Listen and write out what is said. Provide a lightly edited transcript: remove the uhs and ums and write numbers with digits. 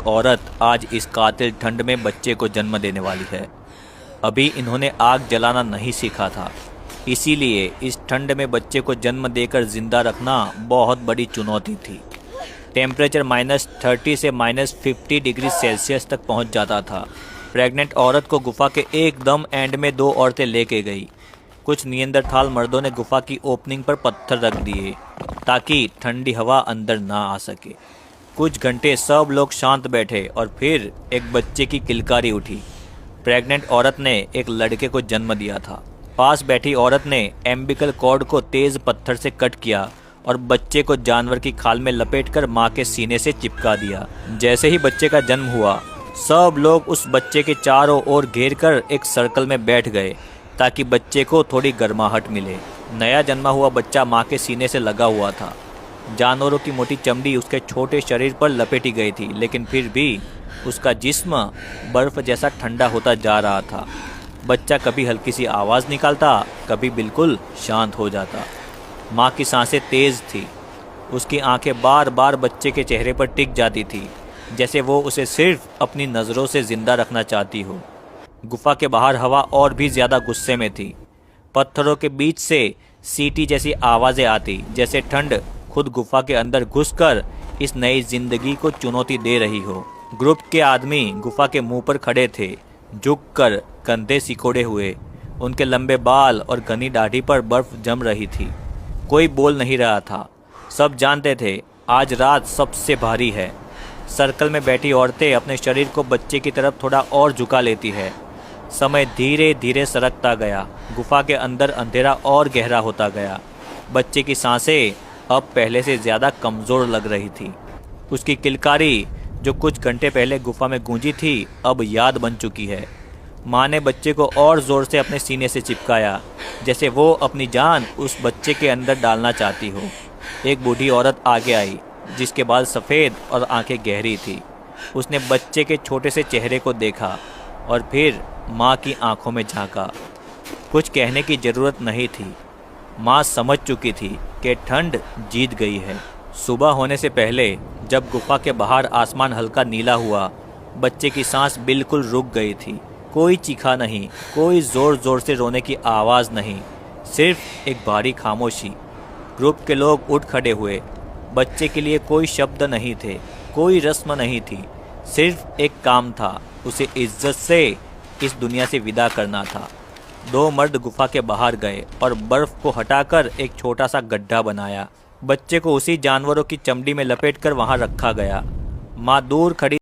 एक औरत आज इस कातिल ठंड में बच्चे को जन्म देने वाली है। अभी इन्होंने आग जलाना नहीं सीखा था, इसीलिए इस ठंड में बच्चे को जन्म देकर जिंदा रखना बहुत बड़ी चुनौती थी। टेम्परेचर -30 से -50 डिग्री सेल्सियस तक पहुंच जाता था। प्रेग्नेंट औरत को गुफा के एकदम एंड में 2 औरतें लेके गई। कुछ नियंदरथाल मर्दों ने गुफा की ओपनिंग पर पत्थर रख दिए ताकि ठंडी हवा अंदर ना आ सके। कुछ घंटे सब लोग शांत बैठे और फिर एक बच्चे की किलकारी उठी। प्रेग्नेंट औरत ने एक लड़के को जन्म दिया था। पास बैठी औरत ने एम्बिकल कॉर्ड को तेज पत्थर से कट किया और बच्चे को जानवर की खाल में लपेटकर मां के सीने से चिपका दिया। जैसे ही बच्चे का जन्म हुआ, सब लोग उस बच्चे के चारों ओर घेर कर एक सर्कल में बैठ गए ताकि बच्चे को थोड़ी गर्माहट मिले। नया जन्मा हुआ बच्चा मां के सीने से लगा हुआ था। जानवरों की मोटी चमड़ी उसके छोटे शरीर पर लपेटी गई थी, लेकिन फिर भी उसका जिस्म बर्फ जैसा ठंडा होता जा रहा था। बच्चा कभी हल्की सी आवाज़ निकालता, कभी बिल्कुल शांत हो जाता। माँ की सांसें तेज़ थी। उसकी आंखें बार बार बच्चे के चेहरे पर टिक जाती थी, जैसे वो उसे सिर्फ अपनी नज़रों से ज़िंदा रखना चाहती हो। गुफा के बाहर हवा और भी ज़्यादा गुस्से में थी। पत्थरों के बीच से सीटी जैसी आवाज़ें आती, जैसे ठंड खुद गुफा के अंदर घुसकर इस नई जिंदगी को चुनौती दे रही हो। ग्रुप के आदमी गुफा के मुंह पर खड़े थे, झुककर कंधे सिकोड़े हुए। उनके लंबे बाल और घनी दाढ़ी पर बर्फ जम रही थी। कोई बोल नहीं रहा था। सब जानते थे आज रात सबसे भारी है। सर्कल में बैठी औरतें अपने शरीर को बच्चे की तरफ थोड़ा और झुका लेती है। समय धीरे धीरे सरकता गया। गुफा के अंदर अंधेरा और गहरा होता गया। बच्चे की सांसें अब पहले से ज़्यादा कमज़ोर लग रही थी। उसकी किलकारी जो कुछ घंटे पहले गुफा में गूंजी थी, अब याद बन चुकी है। माँ ने बच्चे को और ज़ोर से अपने सीने से चिपकाया, जैसे वो अपनी जान उस बच्चे के अंदर डालना चाहती हो। एक बूढ़ी औरत आगे आई, जिसके बाल सफ़ेद और आंखें गहरी थी। उसने बच्चे के छोटे से चेहरे को देखा और फिर माँ की आंखों में झांका। कुछ कहने की ज़रूरत नहीं थी। माँ समझ चुकी थी कि ठंड जीत गई है। सुबह होने से पहले जब गुफा के बाहर आसमान हल्का नीला हुआ, बच्चे की सांस बिल्कुल रुक गई थी। कोई चीखा नहीं, कोई ज़ोर ज़ोर से रोने की आवाज़ नहीं, सिर्फ एक भारी खामोशी। ग्रुप के लोग उठ खड़े हुए। बच्चे के लिए कोई शब्द नहीं थे, कोई रस्म नहीं थी, सिर्फ एक काम था, उसे इज्जत से इस दुनिया से विदा करना था। 2 मर्द गुफा के बाहर गए और बर्फ़ को हटाकर एक छोटा सा गड्ढा बनाया। बच्चे को उसी जानवरों की चमड़ी में लपेटकर वहां रखा गया। माँ दूर खड़ी